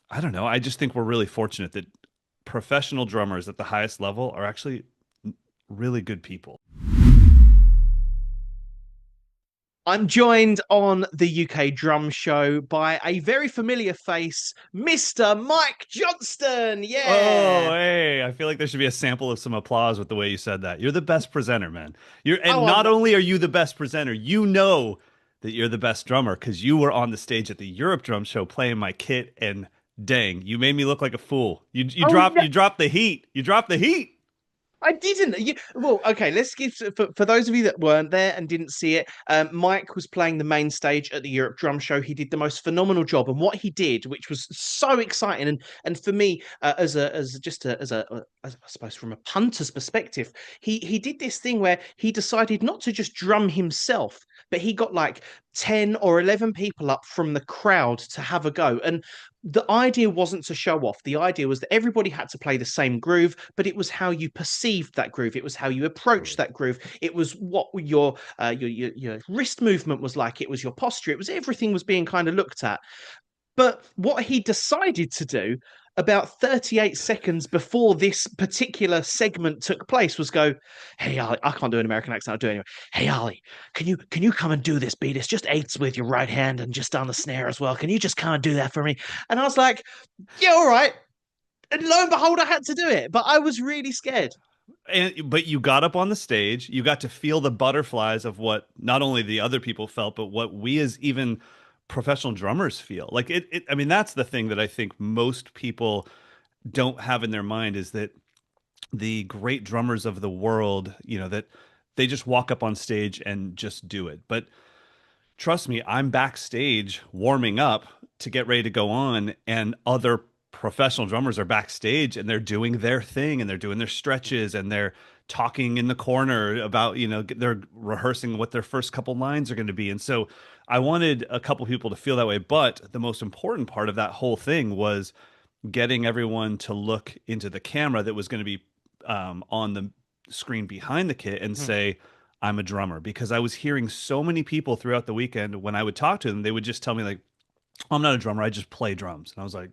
I don't know. I just think we're really fortunate that professional drummers at the highest level are actually really good people. I'm joined on the UK Drum Show by a very familiar face, Mr. Mike Johnston. Oh, Yeah. hey, I feel like there should be a sample of some applause with the way you said that. You're the best presenter, man. And Oh, not only are you the best presenter, you know that you're the best drummer because you were on the stage at the Europe Drum Show playing my kit, and dang, you made me look like a fool. oh no, You dropped the heat. You dropped the heat. I didn't. Well, okay, let's give for those of you that weren't there and didn't see it. Mike was playing the main stage at the Europe Drum Show. He did the most phenomenal job, and what he did, which was so exciting, and for me, as I suppose from a punter's perspective, he did this thing where he decided not to just drum himself, but he got like 10 or 11 people up from the crowd to have a go. And the idea wasn't to show off. The idea was that everybody had to play the same groove, but it was how you perceived that groove. It was how you approached Totally. that groove. It was what your wrist movement was like. It was your posture. It was everything was being kind of looked at. But what he decided to do about 38 seconds before this particular segment took place was go, "Hey Ollie, I can't do an American accent, I'll do it anyway. Hey Ollie, can you come and do this beat? It's just eights with your right hand and just on the snare as well. Can you just come and do that for me?" And I was like, "Yeah, all right." And lo and behold, I had to do it, but I was really scared. But you got up on the stage, you got to feel the butterflies of what not only the other people felt, but what we as even professional drummers feel. Like I mean, that's the thing that I think most people don't have in their mind is that the great drummers of the world, that they just walk up on stage and just do it. But trust me, I'm backstage warming up to get ready to go on, and other professional drummers are backstage and they're doing their thing and they're doing their stretches and they're talking in the corner about, they're rehearsing what their first couple lines are going to be. And so I wanted a couple people to feel that way. But the most important part of that whole thing was getting everyone to look into the camera that was going to be on the screen behind the kit and Hmm. say, I'm a drummer. Because I was hearing so many people throughout the weekend when I would talk to them, they would just tell me, like, "Oh, I'm not a drummer. I just play drums." And I was like,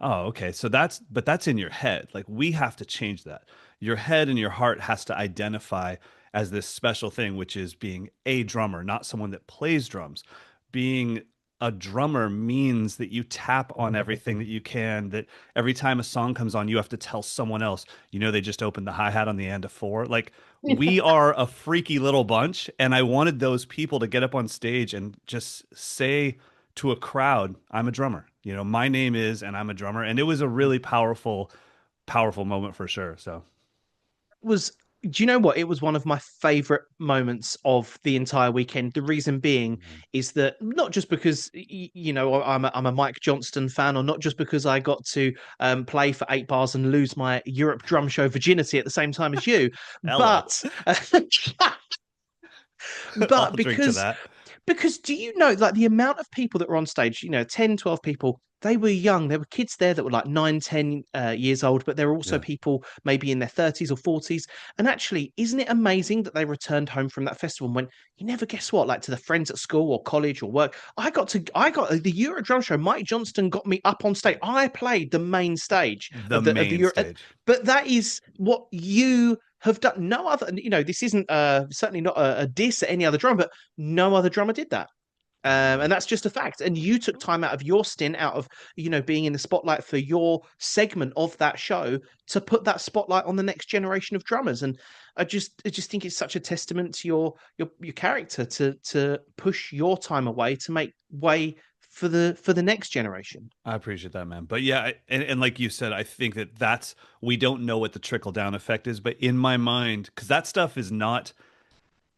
oh, okay. But that's in your head. Like, we have to change that. Your head and your heart has to identify as this special thing, which is being a drummer, not someone that plays drums. Being a drummer means that you tap on everything that you can, that every time a song comes on, you have to tell someone else, they just opened the hi-hat on the end of four. Like, we are a freaky little bunch. And I wanted those people to get up on stage and just say to a crowd, I'm a drummer. My name is, and I'm a drummer. And it was a really powerful, powerful moment for sure. So, Was Do you know what? It was one of my favorite moments of the entire weekend. The reason being mhm. is that not just because I'm a Mike Johnston fan, or not just because I got to play for 8 bars and lose my Europe Drum Show virginity at the same time as you, Hello. but I'll but drink to because that. do you know, like, the amount of people that were on stage, 10, 12 people, they were young. There were kids there that were like 9, 10 years old, but there were also Yeah. people maybe in their 30s or 40s. And actually, isn't it amazing that they returned home from that festival and went, you never guess what, like, to the friends at school or college or work. I got the Euro Drum Show. Mike Johnston got me up on stage. I played the main stage The of the main Euro. stage. But that is what you have done. No other, this isn't certainly not a diss at any other drummer, but no other drummer did that. I know. And that's just a fact. And you took time out of your stint, out of being in the spotlight for your segment of that show, to put that spotlight on the next generation of drummers. And I just think it's such a testament to your character to push your time away to make way for the next generation. I appreciate that, man. But yeah, and like you said, I think we don't know what the trickle down effect is, but in my mind, because that stuff is not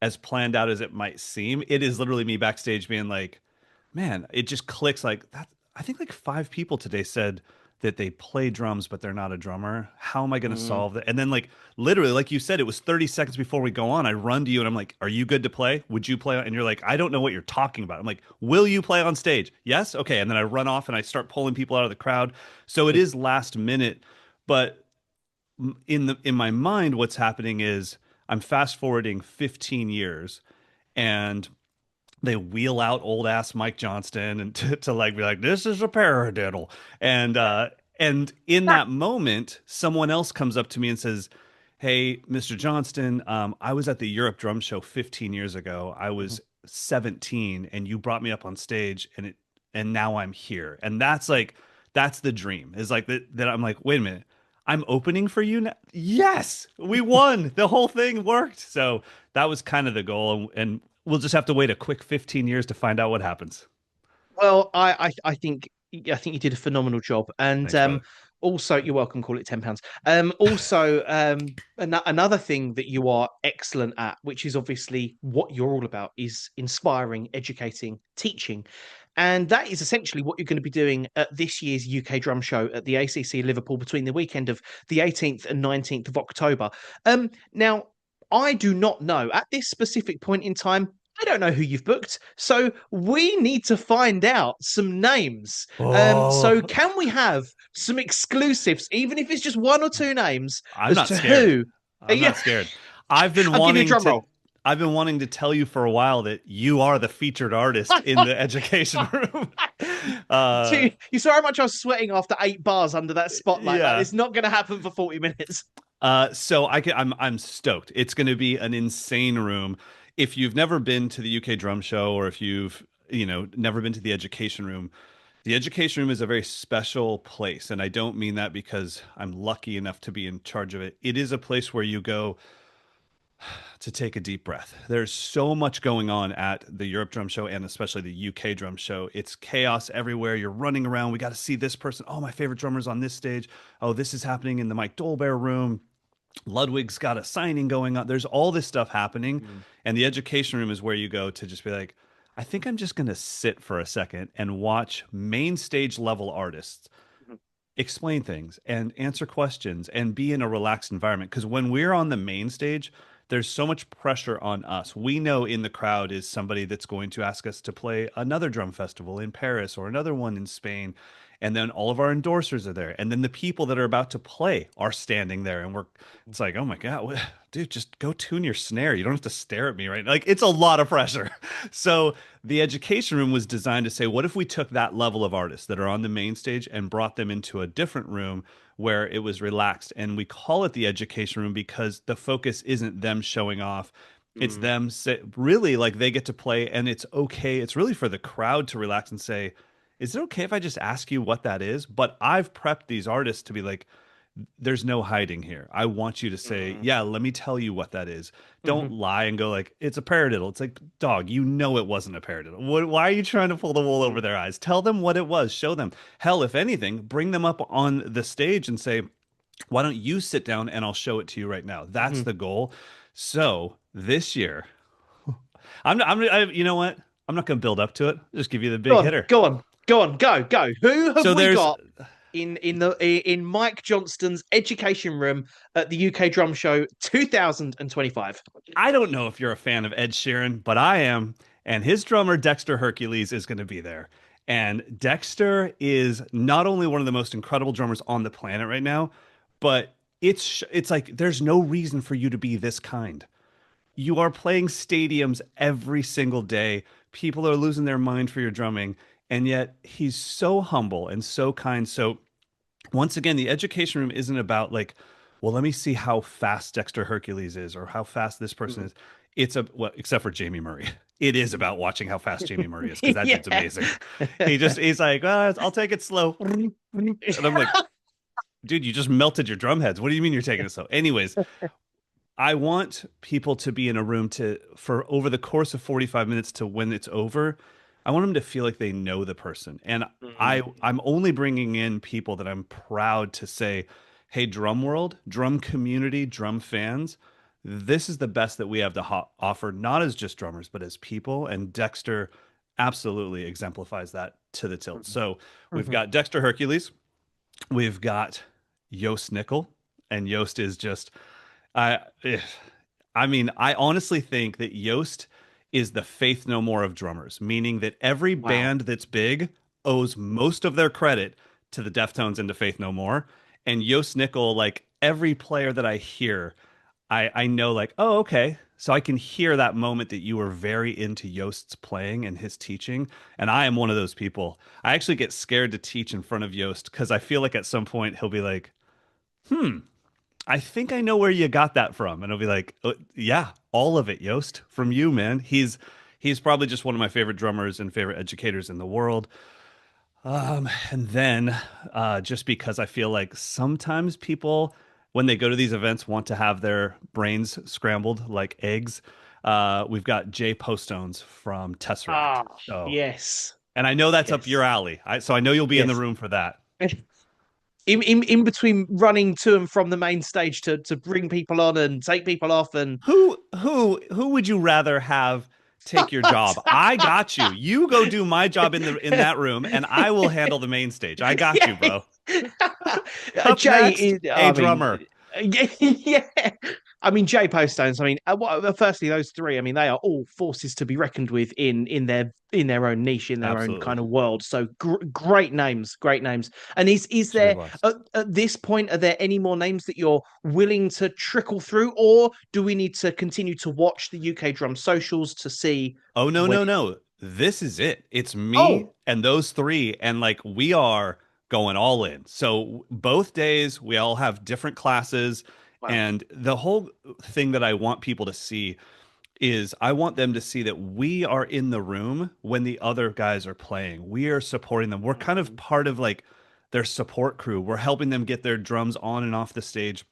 as planned out as it might seem. It is literally me backstage being like, man, it just clicks like that. I think like five people today said that they play drums, but they're not a drummer. How am I going to Mm. solve that? And then, like, literally, like you said, it was 30 seconds before we go on. I run to you and I'm like, are you good to play? Would you play? And you're like, I don't know what you're talking about. I'm like, will you play on stage? Yes. Okay. And then I run off and I start pulling people out of the crowd. So it is last minute, but in my mind, what's happening is I'm fast forwarding 15 years, and they wheel out old ass Mike Johnston and to like be like, this is a paradiddle. And in that moment, someone else comes up to me and says, "Hey, Mr. Johnston, I was at the Europe Drum Show 15 years ago. I was 17 and you brought me up on stage and now I'm here." And that's like that's the dream. Is like that I'm like, wait a minute. I'm opening for you now. Yes, we won. The whole thing worked. So that was kind of the goal, and we'll just have to wait a quick 15 years to find out what happens. Well, I think you did a phenomenal job, and Thanks, brother. also you're welcome. Call it £10. Also, another thing that you are excellent at, which is obviously what you're all about, is inspiring, educating, teaching, and that is essentially what you're going to be doing at this year's UK Drum Show at the ACC Liverpool between the weekend of the 18th and 19th of October. Now, I do not know at this specific point in time. I don't know who you've booked, so we need to find out some names. So Oh, can we have some exclusives, even if it's just one or two names, I'm as not to scared. who? I'm Yeah, not scared. I've been I'll give you a wanting drum to roll. I've been wanting to tell you for a while that you are the featured artist in the education room. Uh You saw how much I was sweating after 8 bars under that spotlight. Like, yeah. it's not going to happen for 40 minutes. So I'm stoked. It's going to be an insane room. If you've never been to the UK Drum Show, or if you've never been to the education room is a very special place, and I don't mean that because I'm lucky enough to be in charge of it. It is a place where you go to take a deep breath. There's so much going on at the Europe Drum Show and especially the UK Drum Show. It's chaos everywhere. You're running around. We got to see this person. Oh, my favorite drummer's on this stage. Oh, this is happening in the Mike Dolbear room. Ludwig's got a signing going on. There's all this stuff happening. Mm. And the education room is where you go to just be like, I think I'm just going to sit for a second and watch main stage level artists explain things and answer questions and be in a relaxed environment. Because when we're on the main stage, there's so much pressure on us. We know in the crowd is somebody that's going to ask us to play another drum festival in Paris or another one in Spain. And then all of our endorsers are there. And then the people that are about to play are standing there. And it's like, oh my God, dude, just go tune your snare. You don't have to stare at me, right? Like, it's a lot of pressure. So the education room was designed to say, what if we took that level of artists that are on the main stage and brought them into a different room where it was relaxed? And we call it the education room because the focus isn't them showing off. It's Mm. them really like they get to play, and it's okay. It's really for the crowd to relax and say, is it okay if I just ask you what that is? But I've prepped these artists to be like, there's no hiding here. I want you to say, Mm. yeah, let me tell you what that is. Don't Mhm. lie and go like, it's a paradiddle. It's like, dog, you know it wasn't a paradiddle. Why are you trying to pull the wool over Mm. their eyes? Tell them what it was. Show them. Hell, if anything, bring them up on the stage and say, why don't you sit down and I'll show it to you right now? That's Mhm. the goal. So this year, you know what? I'm not going to build up to it. Just give you the Go big on, hitter. go on, go on, go. Who have So we there's got in Mike Johnston's education room at the UK Drum Show 2025? I don't know if you're a fan of Ed Sheeran, but I am. And his drummer, Dexter Hercules, is going to be there. And Dexter is not only one of the most incredible drummers on the planet right now, but it's like there's no reason for you to be this kind. You are playing stadiums every single day. People are losing their mind for your drumming, and yet he's so humble and so kind. So once again, the education room isn't about like, well, let me see how fast Dexter Hercules is or how fast this person is. It's a well, except for Jamie Murray. It is about watching how fast Jamie Murray is because that dude's Yeah. amazing. He's like, I'll take it slow. And I'm like, dude, you just melted your drum heads. What do you mean you're taking it slow? Anyways, I want people to be in a room for over the course of 45 minutes to when it's over. I want them to feel like they know the person. And Mm. I'm only bringing in people that I'm proud to say, "Hey, drum world, drum community, drum fans, this is the best that we have to offer, not as just drummers, but as people." And Dexter absolutely exemplifies that to the tilt. Mhm. So we've Mhm. got Dexter Hercules, we've got Jost Nickel, and Yost is just I eh, I mean, I honestly think that Yost is the Faith No More of drummers, meaning that every Wow. band that's big owes most of their credit to the Deftones and to Faith No More. And Yost Nickel, like every player that I hear, I know like, oh, okay. So I can hear that moment that you were very into Yost's playing and his teaching. And I am one of those people. I actually get scared to teach in front of Yost because I feel like at some point he'll be like, I think I know where you got that from. And I'll be like, yeah, all of it, Yost, from you, man. He's probably just one of my favorite drummers and favorite educators in the world. And then just because I feel like sometimes people, when they go to these events, want to have their brains scrambled like eggs. We've got Jay Postones from Tesseract. Ah, So, yes, and I know that's up your yes, alley. So I know you'll be in the yes. room for that. In between running to and from the main stage to bring people on and take people off and Who would you rather have take your job? I got you. You go do my job in that room, and I will handle the main stage. I got you, yeah. bro. Up Jay next, is, a I mean, drummer. yeah. I mean, Jay Postones. I mean, firstly, those three. I mean, they are all forces to be reckoned with in their own niche, in their own Absolutely. kind of world. So great names, great names. And is It's very there blessed. at this point, are there any more names that you're willing to trickle through, or do we need to continue to watch the UK drum socials to see Oh no, when? no, no. This is it. It's me Oh, and those three, and like we are going all in. So both days we all have different classes, wow. and the whole thing that I want people to see is I want them to see that we are in the room when the other guys are playing. We are supporting them. We're kind of Mm, part of like their support crew. We're helping them get their drums on and off the stage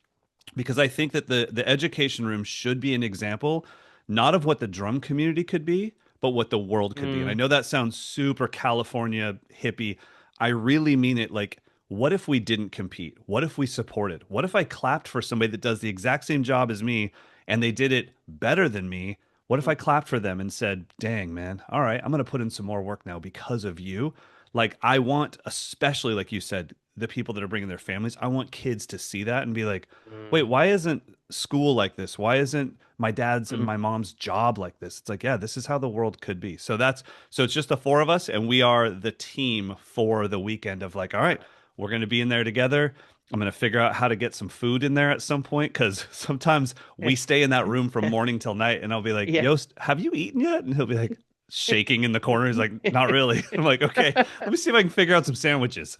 because I think that the education room should be an example not of what the drum community could be, but what the world could be. And I mm, know that sounds super California hippie. I really mean it like what if we didn't compete? What if we supported? What if I clapped for somebody that does the exact same job as me and they did it better than me? What if I mm, clapped for them and said, "Dang, man. All right, I'm going to put in some more work now because of you." Like I want especially like you said, the people that are bringing their families, I want kids to see that and be like, wait, mm, why isn't school like this? Why isn't my dad's and mm. my mom's job like this? It's like, yeah, this is how the world could be. So it's just the four of us, and we are the team for the weekend of like, all right, we're going to be in there together. I'm going to figure out how to get some food in there at some point because sometimes we stay in that room from morning till night, and I'll be like, Yeah. Yost, have you eaten yet? And he'll be like, shaking in the corner. He's like, not really. I'm like, okay, let me see if I can figure out some sandwiches.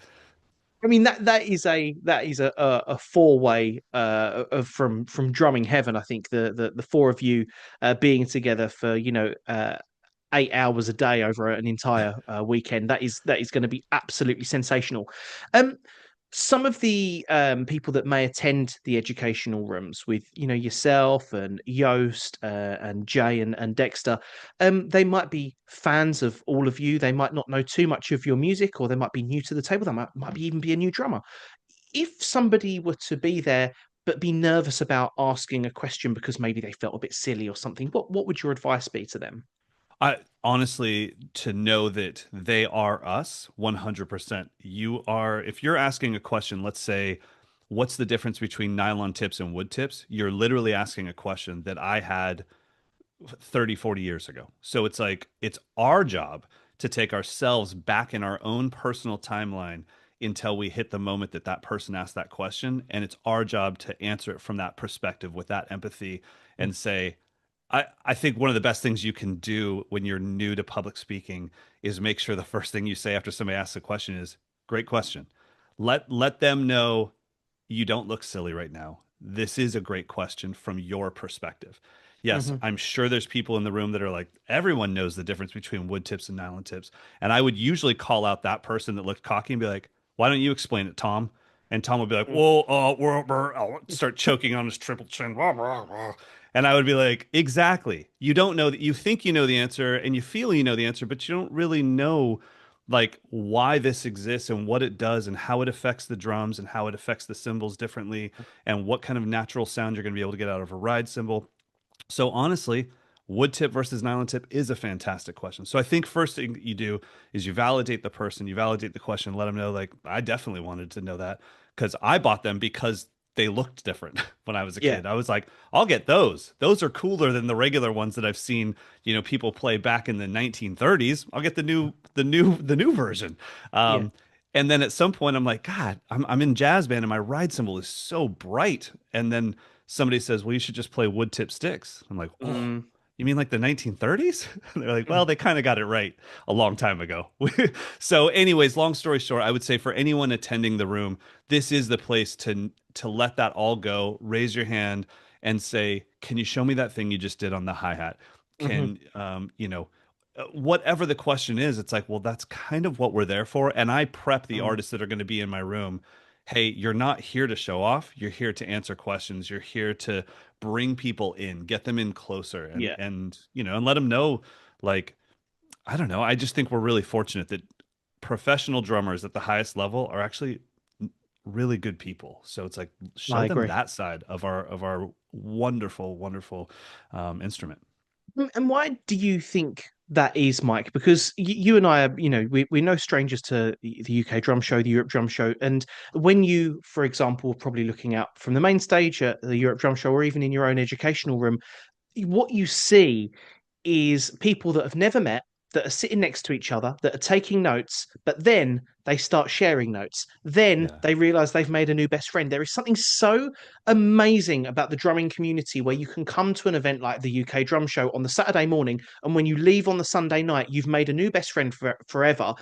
I mean that is a four-way from drumming heaven. I think the four of you being together for 8 hours a day over an entire weekend, that is going to be absolutely sensational. Um, some of the people that may attend the educational rooms with yourself and Yost and Jay and Dexter, they might be fans of all of you. They might not know too much of your music, or they might be new to the table. They might be even be a new drummer. If somebody were to be there but be nervous about asking a question because maybe they felt a bit silly or something, what would your advice be to them? I honestly to know that they are us 100%. You are, if you're asking a question, let's say, what's the difference between nylon tips and wood tips? You're literally asking a question that I had 30, 40 years ago. So it's like, it's our job to take ourselves back in our own personal timeline until we hit the moment that that person asked that question. And it's our job to answer it from that perspective with that empathy and say, I think one of the best things you can do when you're new to public speaking is make sure the first thing you say after somebody asks a question is, great question. Let them know you don't look silly right now. This is a great question from your perspective. Yes, Hmm. I'm sure there's people in the room that are like, everyone knows the difference between wood tips and nylon tips. And I would usually call out that person that looked cocky and be like, why don't you explain it, Tom? And Tom would be like, well, I'll start choking on his triple chin. And I would be like, exactly. You don't know that you think you know the answer and you feel you know the answer, but you don't really know like why this exists and what it does and how it affects the drums and how it affects the cymbals differently and what kind of natural sound you're going to be able to get out of a ride cymbal. So honestly, wood tip versus nylon tip is a fantastic question. So I think first thing you do is you validate the person, you validate the question, let them know like I definitely wanted to know that because I bought them because they looked different when I was a Yeah, kid. I was like, I'll get those. Those are cooler than the regular ones that I've seen, people play back in the 1930s. I'll get the new version. yeah. And then at some point I'm like, God, I'm in jazz band and my ride cymbal is so bright. And then somebody says, well, you should just play wood tip sticks. I'm like, oh, Mm, you mean like the 1930s? They're like, well, they kind of got it right a long time ago. So, anyways, long story short, I would say for anyone attending the room, this is the place to let that all go. Raise your hand and say, "Can you show me that thing you just did on the hi hat?" mhm, Can whatever the question is, it's like, well, that's kind of what we're there for. And I prep the mm, artists that are going to be in my room. Hey, you're not here to show off. You're here to answer questions. You're here to bring people in, get them in closer, and yeah, and let them know, like, I don't know. I just think we're really fortunate that professional drummers at the highest level are actually really good people. So it's like show I them agree. that side of our wonderful, wonderful instrument. And why do you think that is, Mike? Because you and I are, we're no strangers to the UK drum show, the Europe drum show. And when you, for example, are probably looking out from the main stage at the Europe drum show or even in your own educational room, what you see is people that have never met that are sitting next to each other that are taking notes, but then they start sharing notes. Then Yeah, they realize they've made a new best friend. There is something so amazing about the drumming community where you can come to an event like the UK drum show on the Saturday morning, and when you leave on the Sunday night, you've made a new best friend forever,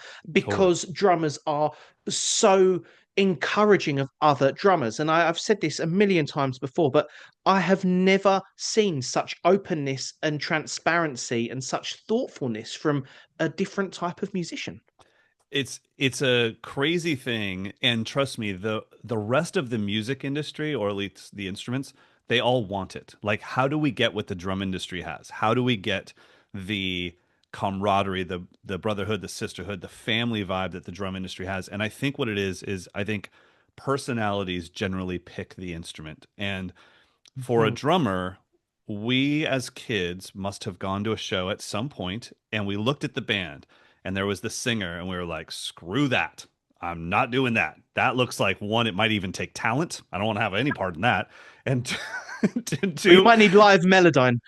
totally. because drummers are so encouraging of other drummers. And I've said this a million times before, but I have never seen such openness and transparency and such thoughtfulness from a different type of musician. It's a crazy thing, and trust me, the rest of the music industry, or at least the instruments, they all want it. Like, how do we get what the drum industry has? How do we get the camaraderie, the brotherhood, the sisterhood, the family vibe that the drum industry has? And I think what it is I think personalities generally pick the instrument. And for a Mhm. drummer, we as kids must have gone to a show at some point and we looked at the band and there was the singer and we were like, screw that. I'm not doing that. That looks like one, it might even take talent. I don't want to have any part in that. And Or you two, might need live Melodyne.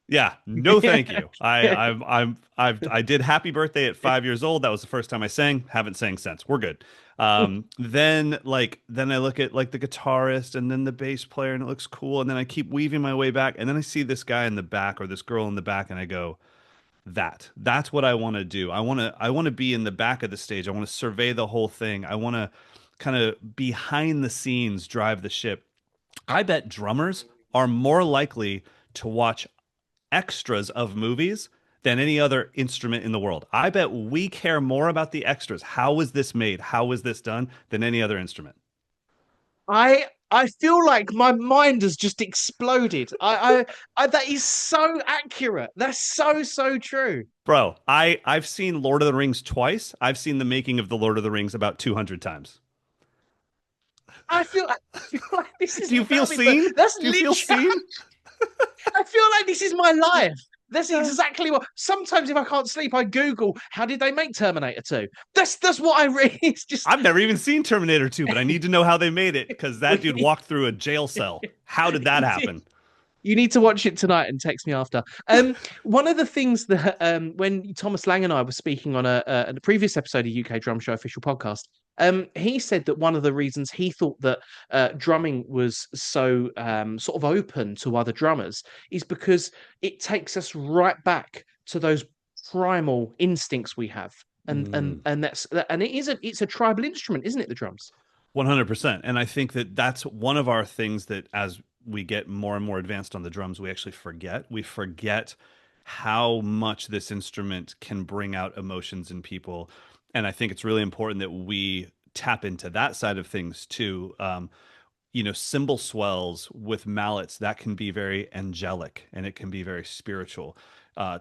yeah, no, thank you. I did Happy Birthday at 5 years old. That was the first time I sang. Haven't sang since. We're good. Then I look at like the guitarist and then the bass player and it looks cool. And then I keep weaving my way back. And then I see this guy in the back or this girl in the back and I go, that's what I want to do. I want to be in the back of the stage. I want to survey the whole thing. I want to kind of behind the scenes drive the ship. I bet drummers are more likely to watch extras of movies than any other instrument in the world. I bet we care more about the extras. How was this made? How was this done than any other instrument? I feel like my mind has just exploded. I that is so accurate. That's so true. Bro, I've seen Lord of the Rings twice. I've seen the making of the Lord of the Rings about 200 times. I feel like this is Do you feel literally seen? that's Do you feel literally seen? I feel like this is my life. That's Yeah. exactly what. Sometimes if I can't sleep, I Google how did they make Terminator 2. That's what I read. It's just I've never even seen Terminator 2, but I need to know how they made it because that dude we walked through a jail cell. How did that he did. happen? You need to watch it tonight and text me after. One of the things that when Thomas Lang and I were speaking on a previous episode of UK Drum Show official podcast, he said that one of the reasons he thought that drumming was so sort of open to other drummers is because it takes us right back to those primal instincts we have, and and Mm. and that's and it's a tribal instrument, isn't it? The drums. 100%. And I think that that's one of our things that as we get more and more advanced on the drums, we actually forget. We forget how much this instrument can bring out emotions in people. And I think it's really important that we tap into that side of things too. Cymbal swells with mallets that can be very angelic and it can be very spiritual.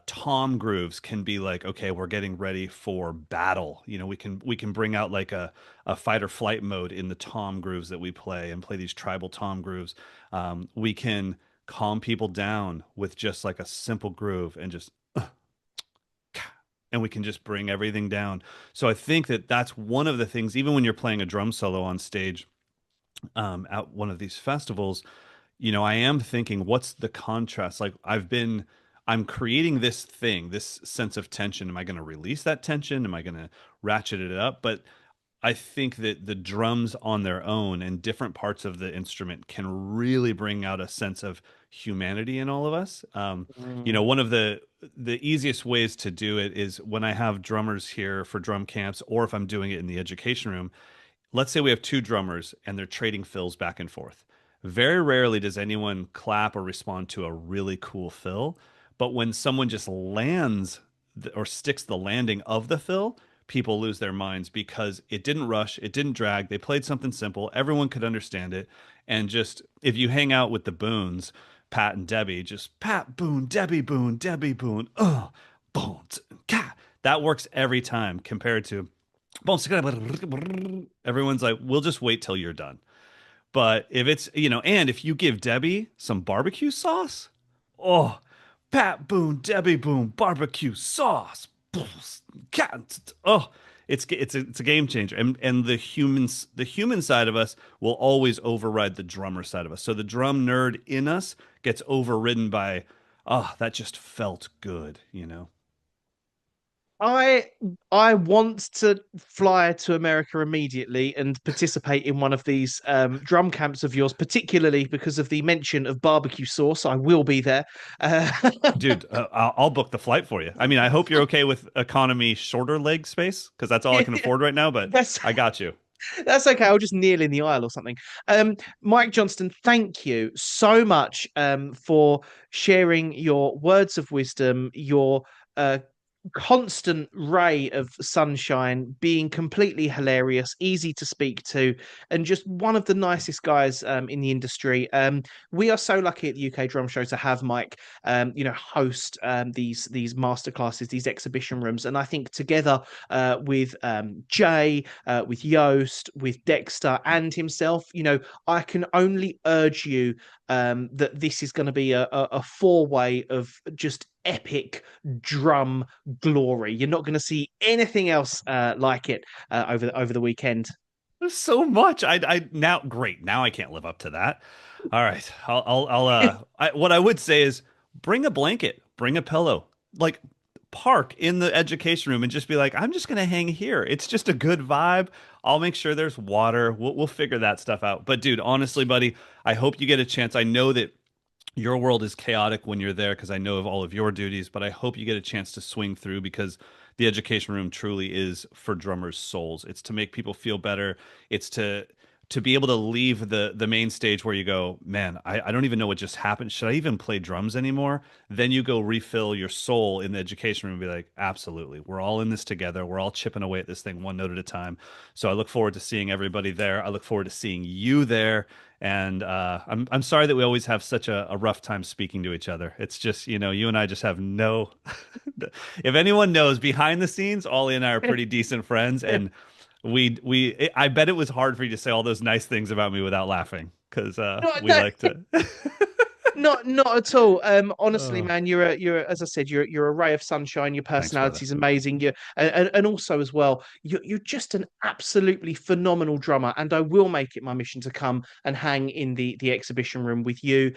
Tom grooves can be like, okay, we're getting ready for battle. We can bring out like a fight or flight mode in the tom grooves that we play and play these tribal tom grooves. We can calm people down with just like a simple groove and just and we can just bring everything down. So I think that that's one of the things, even when you're playing a drum solo on stage at one of these festivals, I am thinking, what's the contrast? Like I'm creating this thing, this sense of tension. Am I going to release that tension? Am I going to ratchet it up? But I think that the drums on their own and different parts of the instrument can really bring out a sense of humanity in all of us. Mm. One of the easiest ways to do it is when I have drummers here for drum camps, or if I'm doing it in the education room. Let's say we have two drummers and they're trading fills back and forth. Very rarely does anyone clap or respond to a really cool fill, but when someone just lands or sticks the landing of the fill, people lose their minds because it didn't rush, it didn't drag. They played something simple, everyone could understand it, and just if you hang out with the Boons, Pat and Debbie, just Pat Boon, Debbie Boon, bones, that works every time compared to everyone's like, we'll just wait till you're done. But if it's, and if you give Debbie some barbecue sauce, oh, Pat Boone, Debbie Boone, barbecue sauce. Oh, it's a game changer. And the human side of us will always override the drummer side of us. So the drum nerd in us gets overridden by, oh, that just felt good. I I want to fly to America immediately and participate in one of these drum camps of yours, particularly because of the mention of barbecue sauce. I will be there. Uh, Dude, I'll book the flight for you. I mean, I hope you're okay with economy shorter leg space because that's all I can afford right now, but that's I got you. that's okay. I'll just kneel in the aisle or something. Mike Johnston, thank you so much for sharing your words of wisdom, your uh, constant ray of sunshine, being completely hilarious, easy to speak to, and just one of the nicest guys in the industry. We are so lucky at the UK Drum Show to have Mike, host these masterclasses, these exhibition rooms, and I think together with Jay, with Jost, with Dexter, and himself, I can only urge you that this is going to be a four-way of just epic drum glory. You're not going to see anything else like it over the weekend. So much. I now great. Now I can't live up to that. All right. What I would say is bring a blanket, bring a pillow, like park in the education room and just be like, I'm just gonna hang here. It's just a good vibe. I'll make sure there's water. We'll figure that stuff out. But dude, honestly, buddy, I hope you get a chance. I know that your world is chaotic when you're there because I know of all of your duties, but I hope you get a chance to swing through because the education room truly is for drummers' souls. It's to make people feel better. It's to be able to leave the main stage where you go, man, I don't even know what just happened. Should I even play drums anymore? Then you go refill your soul in the education room and be like, absolutely. We're all in this together. We're all chipping away at this thing one note at a time. So I look forward to seeing everybody there. I look forward to seeing you there. And I'm sorry that we always have such a rough time speaking to each other. It's just, you and I just have no. If anyone knows, behind the scenes, Ollie and I are pretty decent friends, and I bet it was hard for you to say all those nice things about me without laughing because No, we no, like to. not at all. Honestly, Oh, man, as I said, you're a ray of sunshine. Your thanks, brother. personality is amazing. And also as well, you're just an absolutely phenomenal drummer. And I will make it my mission to come and hang in the exhibition room with you,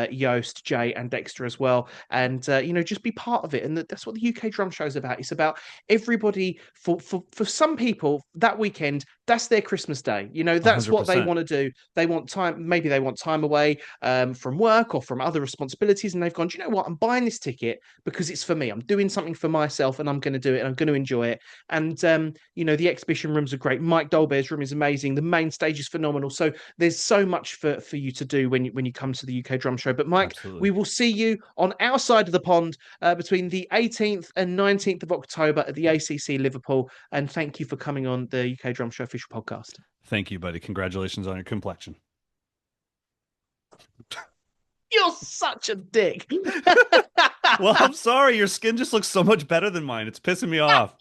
Yost, Jay, and Dexter as well. And just be part of it. And that's what the UK Drum Show is about. It's about everybody. For some people, that weekend, that's their Christmas day. That's what they 100%. want to do. They want time. Maybe they want time away from work or from other responsibilities, and they've gone, do you know what? I'm buying this ticket because it's for me. I'm doing something for myself, and I'm going to do it, and I'm going to enjoy it. And the exhibition rooms are great. Mike Dolbear's room is amazing. The main stage is phenomenal. So there's so much for you to do when you come to the UK Drum Show. But Mike, Absolutely. we will see you on our side of the pond between the 18th and 19th of October at the ACC Liverpool. And thank you for coming on the UK Drum Show official podcast. Thank you, buddy. Congratulations on your complexion. You're such a dick. Well, I'm sorry. Your skin just looks so much better than mine. It's pissing me off.